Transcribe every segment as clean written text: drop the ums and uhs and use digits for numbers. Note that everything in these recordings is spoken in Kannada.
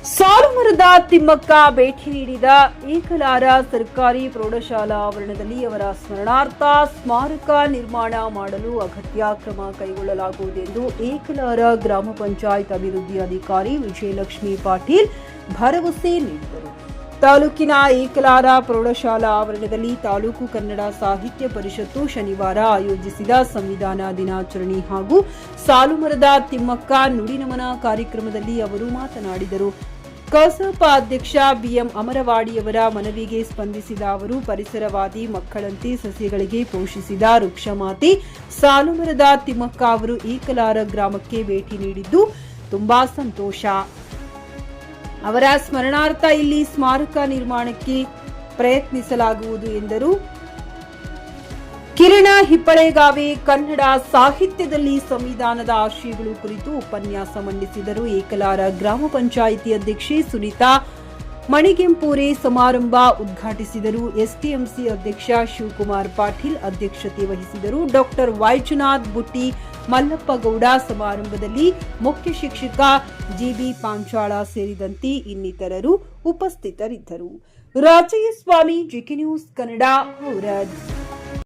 ಸಾಲುಮರದ ತಿಮ್ಮಕ್ಕ ಭೇಟಿ ನೀಡಿದ ಏಕಲಾರ ಸರ್ಕಾರಿ ಪ್ರೌಢಶಾಲಾ ಆವರಣದಲ್ಲಿ ಅವರ ಸ್ಮರಣಾರ್ಥ ಸ್ಮಾರಕ ನಿರ್ಮಾಣ ಮಾಡಲು ಅಗತ್ಯ ಕ್ರಮ ಕೈಗೊಳ್ಳಲಾಗುವುದೆಂದು ಏಕಲಾರ ಗ್ರಾಮ ಪಂಚಾಯತ್ ಅಭಿವೃದ್ಧಿ ಅಧಿಕಾರಿ ವಿಜಯಲಕ್ಷ್ಮಿ ಪಾಟೀಲ್ ಭರವಸೆ ನೀಡಿದರು. ತಾಲೂಕಿನ ಏಕಲಾರ ಪ್ರೌಢಶಾಲಾ ಆವರಣದಲ್ಲಿ ತಾಲೂಕು ಕನ್ನಡ ಸಾಹಿತ್ಯ ಪರಿಷತ್ತು ಶನಿವಾರ ಆಯೋಜಿಸಿದ ಸಂವಿಧಾನ ದಿನಾಚರಣೆ ಹಾಗೂ ಸಾಲುಮರದ ತಿಮ್ಮಕ್ಕ ನುಡಿನಮನ ಕಾರ್ಯಕ್ರಮದಲ್ಲಿ ಅವರು ಮಾತನಾಡಿದರು. ಕಸಾಪ ಅಧ್ಯಕ್ಷ ಬಿಎಂ ಅಮರವಾಡಿಯವರ ಮನವಿಗೆ ಸ್ಪಂದಿಸಿದ ಅವರು, ಪರಿಸರವಾದಿ ಮಕ್ಕಳಂತೆ ಸಸ್ಯಗಳಿಗೆ ಪೋಷಿಸಿದ ವೃಕ್ಷಮಾತೆ ಸಾಲುಮರದ ತಿಮ್ಮಕ್ಕ ಅವರು ಏಕಲಾರ ಗ್ರಾಮಕ್ಕೆ ಭೇಟಿ ನೀಡಿದ್ದು ತುಂಬಾ ಸಂತೋಷ. ಅವರ ಸ್ಮರಣಾರ್ಥ ಇಲ್ಲಿ ಸ್ಮಾರಕ ನಿರ್ಮಾಣಕ್ಕೆ ಪ್ರಯತ್ನಿಸಲಾಗುವುದು ಎಂದರು. ಕಿರಣ ಹಿಪ್ಪಳೇಗಾವೆ ಕನ್ನಡ ಸಾಹಿತ್ಯದಲ್ಲಿ ಸಂವಿಧಾನದ ಆಶಯಗಳು ಕುರಿತು ಉಪನ್ಯಾಸ ಮಂಡಿಸಿದರು. ಏಕಲಾರ ಗ್ರಾಮ ಪಂಚಾಯಿತಿ ಅಧ್ಯಕ್ಷೆ ಸುನೀತಾ ಮಣಿಗೆಂಪೂರೆ ಸಮಾರಂಭ ಉದ್ಘಾಟಿಸಿದರು. ಎಸ್ಟಿಎಂಸಿ ಅಧ್ಯಕ್ಷ ಶಿವಕುಮಾರ್ ಪಾಟೀಲ್ ಅಧ್ಯಕ್ಷತೆ ವಹಿಸಿದರು. ಡಾಕ್ಟರ್ ವೈಜನಾಥ್ ಬುಟ್ಟಿ ಮಲ್ಲಪ್ಪಗೌಡ ಸಮಾರಂಭದಲ್ಲಿ ಮುಖ್ಯ ಶಿಕ್ಷಕ ಜಿಬಿ ಪಾಂಚಾಳ ಸೇರಿದಂತೆ ಇನ್ನಿತರರು ಉಪಸ್ಥಿತರಿದ್ದರು. Rajayyaswamy, GK news Kannada, Aurad.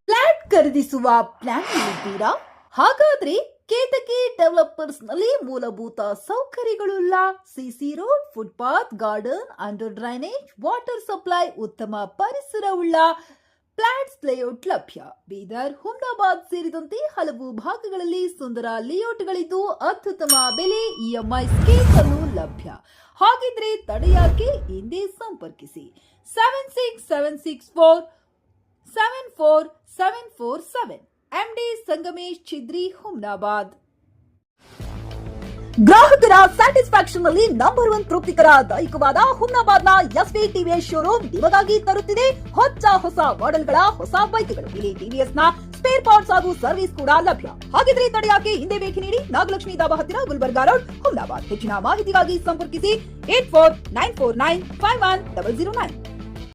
Flat ಖರೀದಿಸುವ ಪ್ಲಾನ್ ಇದ್ದೀರಾ? ಹಾಗಾದ್ರೆ ಕೇತಕಿ ಡೆವಲಪರ್ಸ್ ನಲ್ಲಿ ಮೂಲಭೂತ ಸೌಕರ್ಯಗಳುಳ್ಳ CC road, footpath, garden, under drainage, water supply, ಉತ್ತಮ ಪರಿಸರವುಳ್ಳ ಫ್ಲಾಟ್ಸ್ ಲೇಔಟ್ ಲಭ್ಯ. ಬೀದರ್, ಹುಮ್ನಾಬಾದ್ ಸೇರಿದಂತೆ ಹಲವು ಭಾಗಗಳಲ್ಲಿ ಸುಂದರ ಲೇಔಟ್ಗಳಿದ್ದು ಅತ್ಯುತ್ತಮ ಬೆಲೆ, ಇಎಂಐ ಸ್ಕೀಮ್ ಅನ್ನು ಲಭ್ಯ. ಹಾಗಿದ್ರೆ ತಡೆಯಾಕೆ? ಹಿಂದೆ ಸಂಪರ್ಕಿಸಿ 7676474747 ಎಂಡಿ ಸಂಗಮೇಶ್ ಚಿದ್ರಿ, ಹುಮ್ನಾಬಾದ್. ಗ್ರಾಹಕರ ಸ್ಯಾಟಿಸ್ಫ್ಯಾಕ್ಷನ್ ನಲ್ಲಿ ನಂಬರ್ 1 ತೃಪ್ತಿಕರ ದೈಹಿಕವಾದ ಹುಮ್ನಾಬಾದ್ನ ಎಸ್ವಿ ಟಿವಿಎಸ್ ಶೋರೂಮ್ ನಿಮಗಾಗಿ ತರುತ್ತಿದೆ ಹೊಸ ಮಾಡೆಲ್ಗಳ ಹೊಸ ಬೈಕ್ಗಳು. ಇಲ್ಲಿ ಟಿವಿಎಸ್ ನ ಸ್ಪೇರ್ ಪಾರ್ಟ್ಸ್ ಹಾಗೂ ಸರ್ವಿಸ್ ಕೂಡ ಲಭ್ಯ. ಹಾಗಿದ್ರೆ ತಡೆಯಾಕೆ? ಹಿಂದೆ ಭೇಟಿ ನೀಡಿ. ನಾಗಲಕ್ಷ್ಮಿ ದಾಬಾ ಹತ್ತಿರ, ಗುಲ್ಬರ್ಗಾ ರೋಡ್, ಹುಮ್ನಾಬಾದ್. ಹೆಚ್ಚಿನ ಮಾಹಿತಿಗಾಗಿ ಸಂಪರ್ಕಿಸಿ 8494951009.